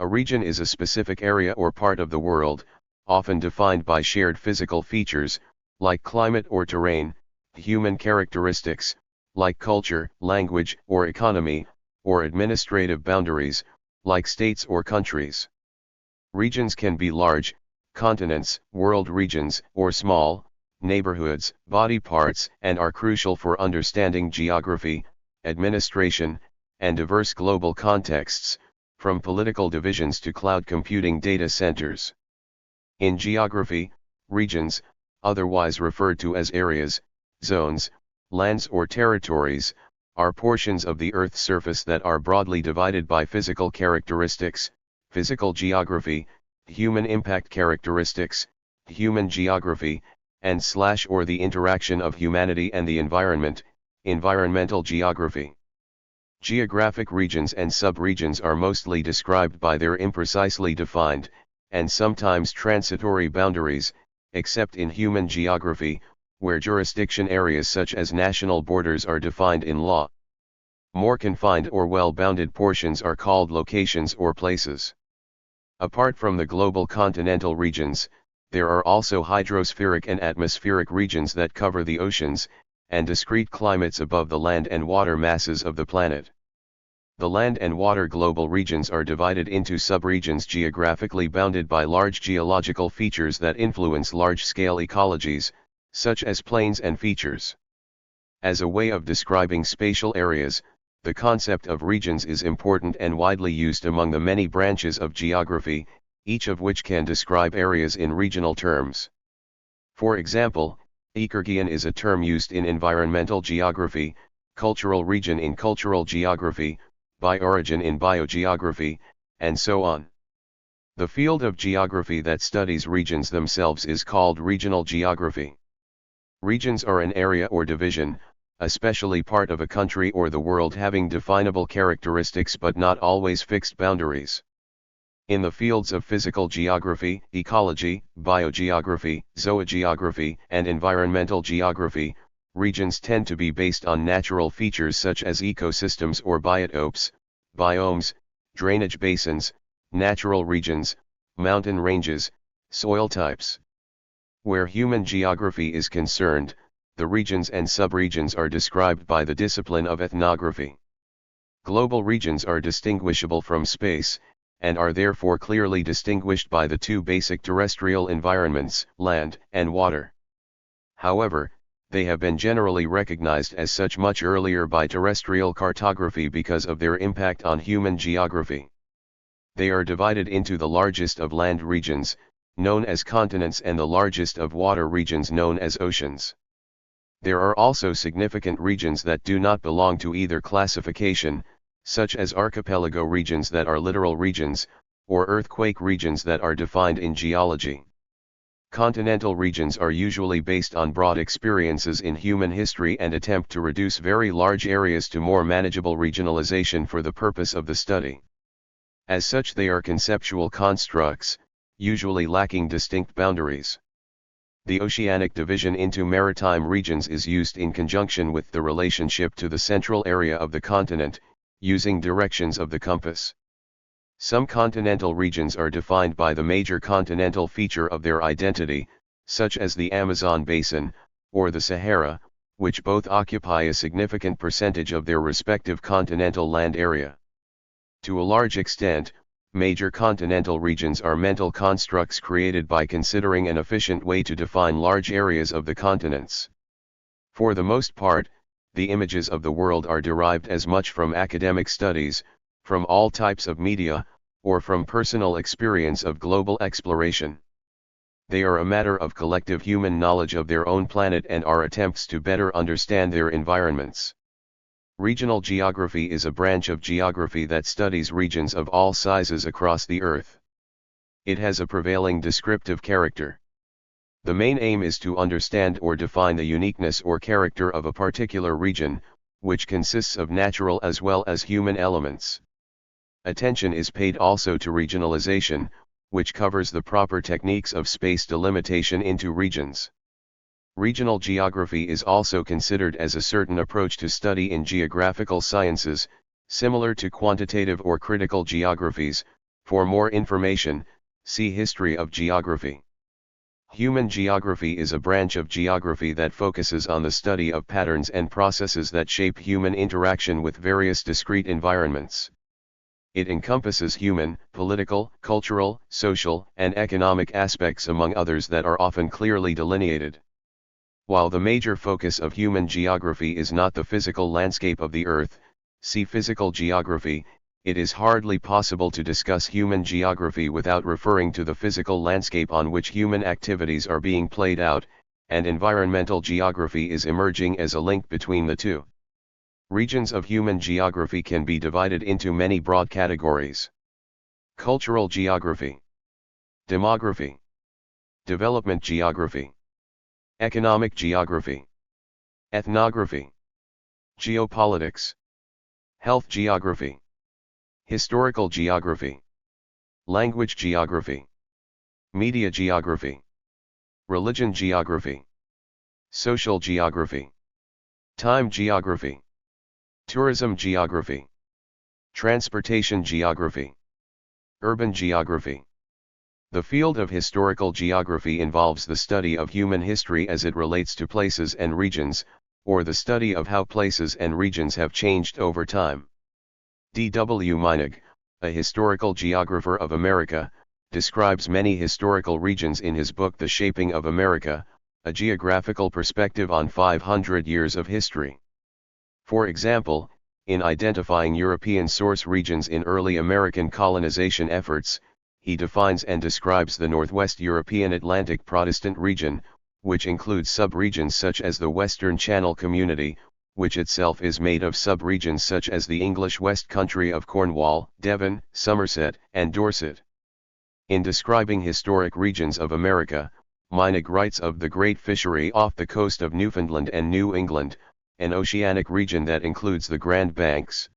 A region is a specific area or part of the world, often defined by shared physical features, like climate or terrain, human characteristics, like culture, language, or economy, or administrative boundaries, like states or countries. Regions can be large, continents, world regions, or small, neighborhoods, body parts, and are crucial for understanding geography, administration, and diverse global contexts, from political divisions to cloud computing data centers. In geography, regions, otherwise referred to as areas, zones, lands or territories, are portions of the Earth's surface that are broadly divided by physical characteristics, physical geography, human impact characteristics, human geography, and / or the interaction of humanity and the environment, environmental geography. Geographic regions and subregions are mostly described by their imprecisely defined, and sometimes transitory boundaries, except in human geography, where jurisdiction areas such as national borders are defined in law. More confined or well-bounded portions are called locations or places. Apart from the global continental regions, there are also hydrospheric and atmospheric regions that cover the oceans, and discrete climates above the land and water masses of the planet. The land and water global regions are divided into subregions geographically bounded by large geological features that influence large-scale ecologies, such as plains and features. As a way of describing spatial areas, the concept of regions is important and widely used among the many branches of geography, each of which can describe areas in regional terms. For example, ecoregion is a term used in environmental geography, cultural region in cultural geography, bioregion in biogeography, and so on. The field of geography that studies regions themselves is called regional geography. Regions are an area or division, especially part of a country or the world having definable characteristics but not always fixed boundaries. In the fields of physical geography, ecology, biogeography, zoogeography, and environmental geography, regions tend to be based on natural features such as ecosystems or biotopes, biomes, drainage basins, natural regions, mountain ranges, soil types. Where human geography is concerned, the regions and subregions are described by the discipline of ethnography. Global regions are distinguishable from space, and are therefore clearly distinguished by the two basic terrestrial environments, land and water. However, they have been generally recognized as such much earlier by terrestrial cartography because of their impact on human geography. They are divided into the largest of land regions, known as continents, and the largest of water regions known as oceans. There are also significant regions that do not belong to either classification, such as archipelago regions that are littoral regions, or earthquake regions that are defined in geology. Continental regions are usually based on broad experiences in human history and attempt to reduce very large areas to more manageable regionalization for the purpose of the study. As such, they are conceptual constructs, usually lacking distinct boundaries. The oceanic division into maritime regions is used in conjunction with the relationship to the central area of the continent, using directions of the compass. Some continental regions are defined by the major continental feature of their identity, such as the Amazon basin, or the Sahara, which both occupy a significant percentage of their respective continental land area. To a large extent, major continental regions are mental constructs created by considering an efficient way to define large areas of the continents. For the most part, the images of the world are derived as much from academic studies, from all types of media, or from personal experience of global exploration. They are a matter of collective human knowledge of their own planet and are attempts to better understand their environments. Regional geography is a branch of geography that studies regions of all sizes across the Earth. It has a prevailing descriptive character. The main aim is to understand or define the uniqueness or character of a particular region, which consists of natural as well as human elements. Attention is paid also to regionalization, which covers the proper techniques of space delimitation into regions. Regional geography is also considered as a certain approach to study in geographical sciences, similar to quantitative or critical geographies, For more information, see History of Geography. Human geography is a branch of geography that focuses on the study of patterns and processes that shape human interaction with various discrete environments. It encompasses human, political, cultural, social, and economic aspects among others that are often clearly delineated. While the major focus of human geography is not the physical landscape of the Earth, see physical geography, it is hardly possible to discuss human geography without referring to the physical landscape on which human activities are being played out, and environmental geography is emerging as a link between the two. Regions of human geography can be divided into many broad categories. Cultural geography, demography, development geography, economic geography, ethnography, geopolitics, health geography, historical geography, language geography, media geography, religion geography, social geography, time geography, tourism geography, transportation geography, urban geography. The field of historical geography involves the study of human history as it relates to places and regions, or the study of how places and regions have changed over time. D.W. Meinig, a historical geographer of America, describes many historical regions in his book The Shaping of America, a geographical perspective on 500 years of history. For example, in identifying European source regions in early American colonization efforts, he defines and describes the Northwest European Atlantic Protestant region, which includes subregions such as the Western Channel Community, which itself is made of subregions such as the English West Country of Cornwall, Devon, Somerset, and Dorset. In describing historic regions of America, Meinig writes of the Great Fishery off the coast of Newfoundland and New England, an oceanic region that includes the Grand Banks.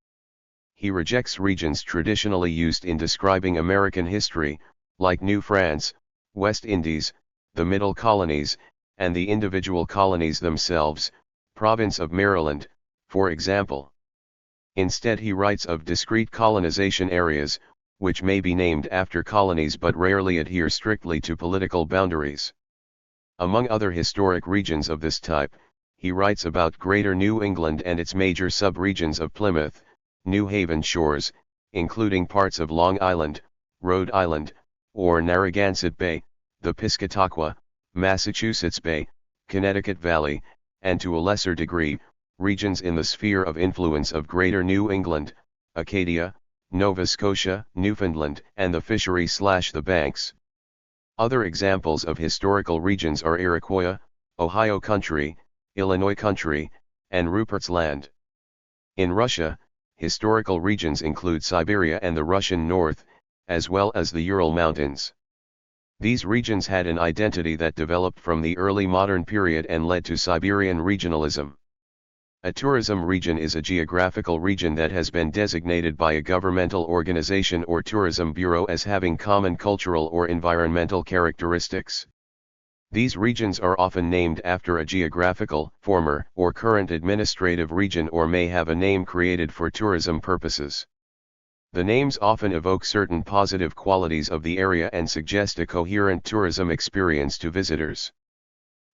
He rejects regions traditionally used in describing American history, like New France, West Indies, the Middle Colonies, and the individual colonies themselves, Province of Maryland, for example. Instead he writes of discrete colonization areas, which may be named after colonies but rarely adhere strictly to political boundaries. Among other historic regions of this type, he writes about Greater New England and its major subregions of Plymouth, New Haven shores, including parts of Long Island, Rhode Island, or Narragansett Bay, the Piscataqua, Massachusetts Bay, Connecticut Valley, and to a lesser degree, regions in the sphere of influence of Greater New England, Acadia, Nova Scotia, Newfoundland, and the Fishery/the Banks. Other examples of historical regions are Iroquois, Ohio Country, Illinois Country, and Rupert's Land. In Russia, historical regions include Siberia and the Russian North, as well as the Ural Mountains. These regions had an identity that developed from the early modern period and led to Siberian regionalism. A tourism region is a geographical region that has been designated by a governmental organization or tourism bureau as having common cultural or environmental characteristics. These regions are often named after a geographical, former, or current administrative region or may have a name created for tourism purposes. The names often evoke certain positive qualities of the area and suggest a coherent tourism experience to visitors.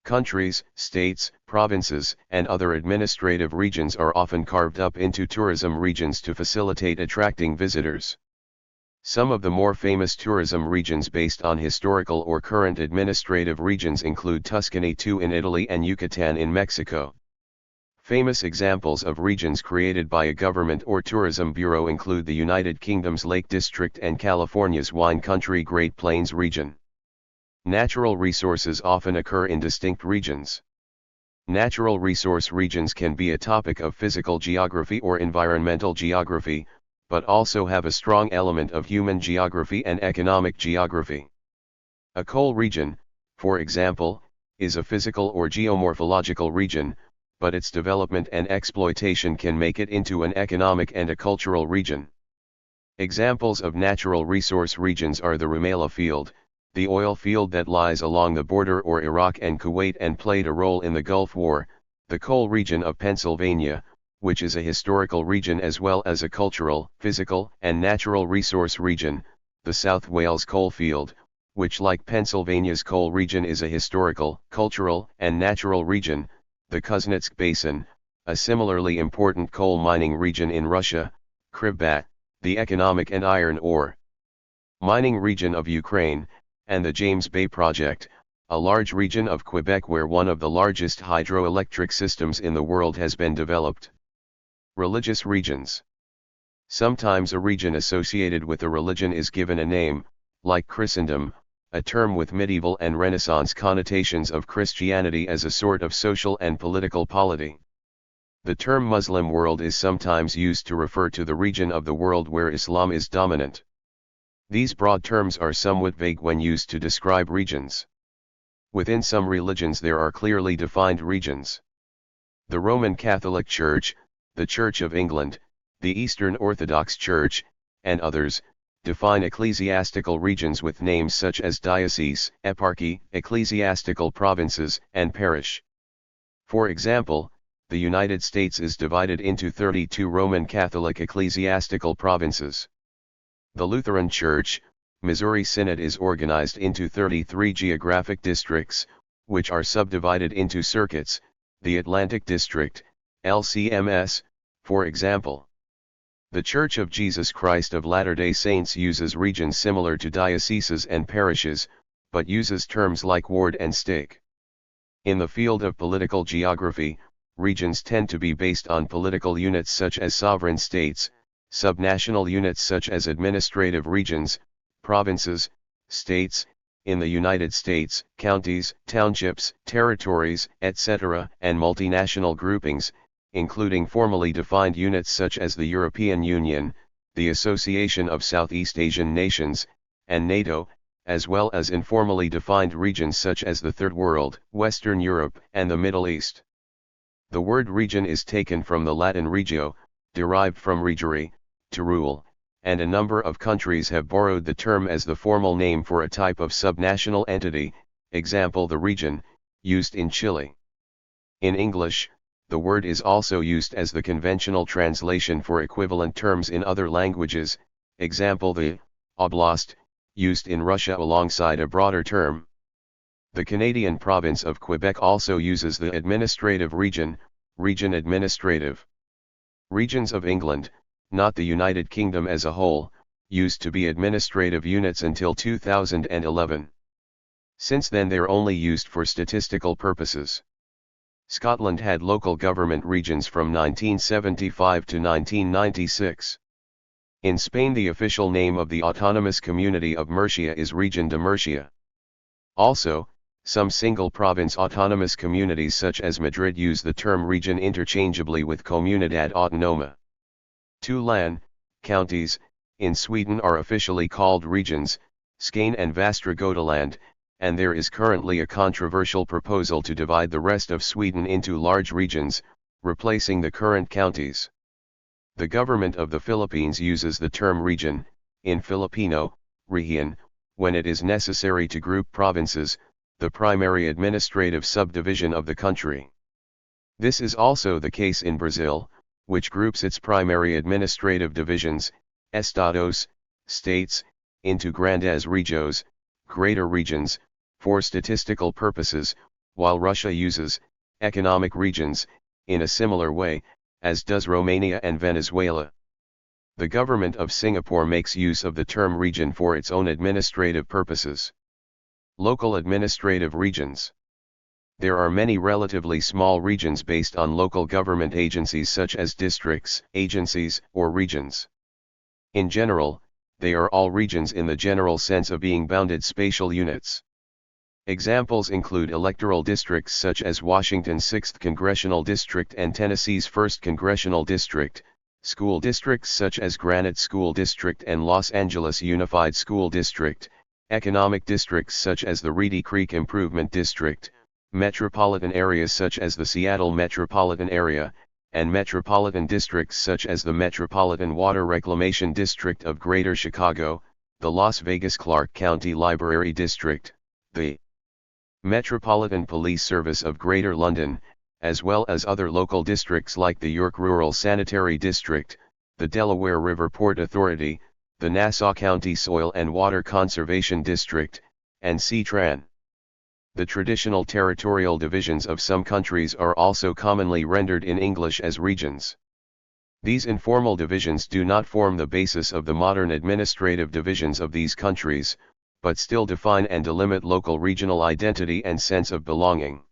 Countries, states, provinces, and other administrative regions are often carved up into tourism regions to facilitate attracting visitors. Some of the more famous tourism regions based on historical or current administrative regions include Tuscany II in Italy and Yucatan in Mexico. Famous examples of regions created by a government or tourism bureau include the United Kingdom's Lake District and California's wine country Great Plains region. Natural resources often occur in distinct regions. Natural resource regions can be a topic of physical geography or environmental geography, but also have a strong element of human geography and economic geography. A coal region, for example, is a physical or geomorphological region, but its development and exploitation can make it into an economic and a cultural region. Examples of natural resource regions are the Rumaila Field, the oil field that lies along the border or Iraq and Kuwait and played a role in the Gulf War, the coal region of Pennsylvania, which is a historical region as well as a cultural, physical, and natural resource region, the South Wales coalfield, which like Pennsylvania's coal region is a historical, cultural, and natural region, the Kuznetsk Basin, a similarly important coal mining region in Russia, Khribbat, the economic and iron ore mining region of Ukraine, and the James Bay Project, a large region of Quebec where one of the largest hydroelectric systems in the world has been developed. Religious regions. Sometimes a region associated with a religion is given a name, like Christendom, a term with medieval and Renaissance connotations of Christianity as a sort of social and political polity. The term Muslim world is sometimes used to refer to the region of the world where Islam is dominant. These broad terms are somewhat vague when used to describe regions. Within some religions there are clearly defined regions. The Roman Catholic Church, the Church of England, the Eastern Orthodox Church, and others, define ecclesiastical regions with names such as diocese, eparchy, ecclesiastical provinces, and parish. For example, the United States is divided into 32 Roman Catholic ecclesiastical provinces. The Lutheran Church, Missouri Synod is organized into 33 geographic districts, which are subdivided into circuits, the Atlantic District, LCMS, for example. The Church of Jesus Christ of Latter-day Saints uses regions similar to dioceses and parishes, but uses terms like ward and stake. In the field of political geography, regions tend to be based on political units such as sovereign states, subnational units such as administrative regions, provinces, states, in the United States, counties, townships, territories, etc., and multinational groupings, including formally defined units such as the European Union, the Association of Southeast Asian Nations, and NATO, as well as informally defined regions such as the Third World, Western Europe, and the Middle East. The word region is taken from the Latin regio, derived from regere, to rule, and a number of countries have borrowed the term as the formal name for a type of subnational entity, example the region, used in Chile. In English, the word is also used as the conventional translation for equivalent terms in other languages, example the oblast, used in Russia alongside a broader term. The Canadian province of Quebec also uses the administrative region, region administrative. Regions of England, not the United Kingdom as a whole, used to be administrative units until 2011. Since then they're only used for statistical purposes. Scotland had local government regions from 1975 to 1996. In Spain the official name of the autonomous community of Murcia is Región de Murcia. Also, some single province autonomous communities such as Madrid use the term region interchangeably with Comunidad Autónoma. Two län, counties, in Sweden are officially called regions, Skåne and Västra Götaland, and there is currently a controversial proposal to divide the rest of Sweden into large regions, replacing the current counties. The government of the Philippines uses the term region, in Filipino, rehiyon, when it is necessary to group provinces, the primary administrative subdivision of the country. This is also the case in Brazil, which groups its primary administrative divisions, estados, states, into grandes regiões, greater regions, for statistical purposes, while Russia uses economic regions in a similar way, as does Romania and Venezuela. The government of Singapore makes use of the term region for its own administrative purposes. Local administrative regions. There are many relatively small regions based on local government agencies such as districts, agencies, or regions. In general, they are all regions in the general sense of being bounded spatial units. Examples include electoral districts such as Washington's 6th Congressional District and Tennessee's 1st Congressional District, school districts such as Granite School District and Los Angeles Unified School District, economic districts such as the Reedy Creek Improvement District, metropolitan areas such as the Seattle Metropolitan Area, and metropolitan districts such as the Metropolitan Water Reclamation District of Greater Chicago, the Las Vegas Clark County Library District, the Metropolitan Police Service of Greater London, as well as other local districts like the York Rural Sanitary District, the Delaware River Port Authority, the Nassau County Soil and Water Conservation District, and CTRAN. The traditional territorial divisions of some countries are also commonly rendered in English as regions. These informal divisions do not form the basis of the modern administrative divisions of these countries, but still define and delimit local regional identity and sense of belonging.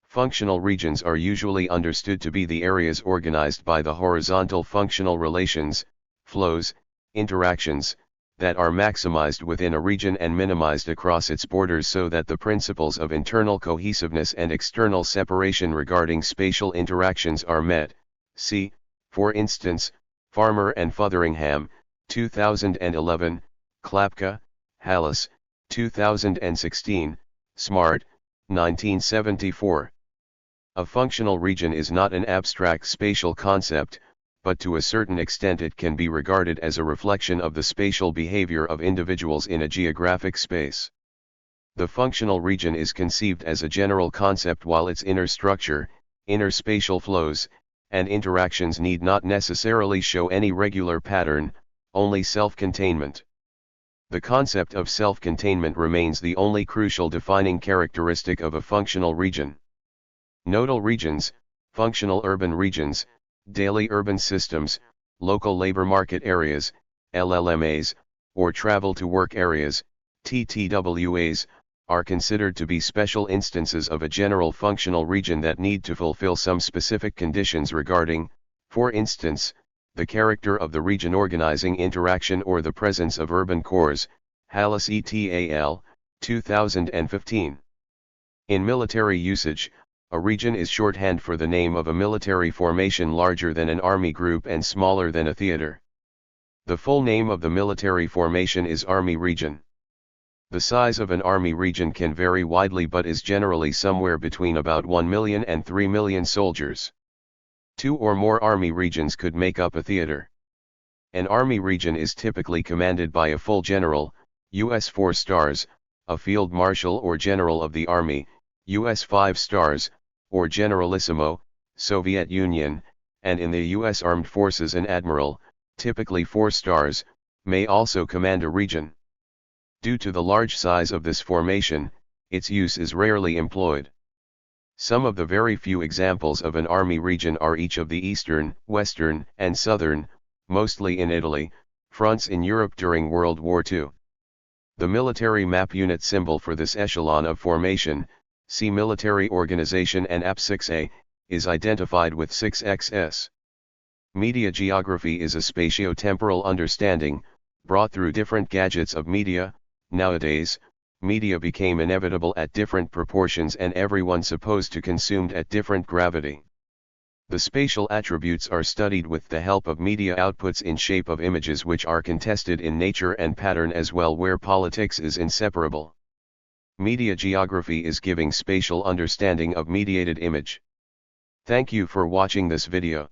Functional regions are usually understood to be the areas organized by the horizontal functional relations, flows, interactions, that are maximized within a region and minimized across its borders so that the principles of internal cohesiveness and external separation regarding spatial interactions are met. See, for instance, Farmer and Fotheringham, 2011, Klapka, Hallis, 2016, Smart, 1974. A functional region is not an abstract spatial concept, but to a certain extent it can be regarded as a reflection of the spatial behavior of individuals in a geographic space. The functional region is conceived as a general concept while its inner structure, inner spatial flows, and interactions need not necessarily show any regular pattern, only self-containment. The concept of self-containment remains the only crucial defining characteristic of a functional region. Nodal regions, functional urban regions, daily urban systems, local labor market areas, LLMAs, or travel to work areas, TTWAs, are considered to be special instances of a general functional region that need to fulfill some specific conditions regarding, for instance, the character of the region organizing interaction or the presence of urban cores. Hallis et al., 2015. In military usage, a region is shorthand for the name of a military formation larger than an army group and smaller than a theater. The full name of the military formation is Army Region. The size of an army region can vary widely but is generally somewhere between about 1 million and 3 million soldiers. 2 or more army regions could make up a theater. An army region is typically commanded by a full general, U.S. 4 stars, a field marshal or general of the army, U.S. 5 stars, or generalissimo, Soviet Union, and in the U.S. Armed Forces an admiral, typically 4 stars, may also command a region. Due to the large size of this formation, its use is rarely employed. Some of the very few examples of an army region are each of the eastern, western, and southern, mostly in Italy, fronts in Europe during World War II. The military map unit symbol for this echelon of formation, see Military Organization and AP6A, is identified with 6XS. Media geography is a spatio-temporal understanding, brought through different gadgets of media. Nowadays, media became inevitable at different proportions and everyone supposed to consumed at different gravity. The spatial attributes are studied with the help of media outputs in shape of images which are contested in nature and pattern as well where politics is inseparable. Media geography is giving spatial understanding of mediated image. Thank you for watching this video.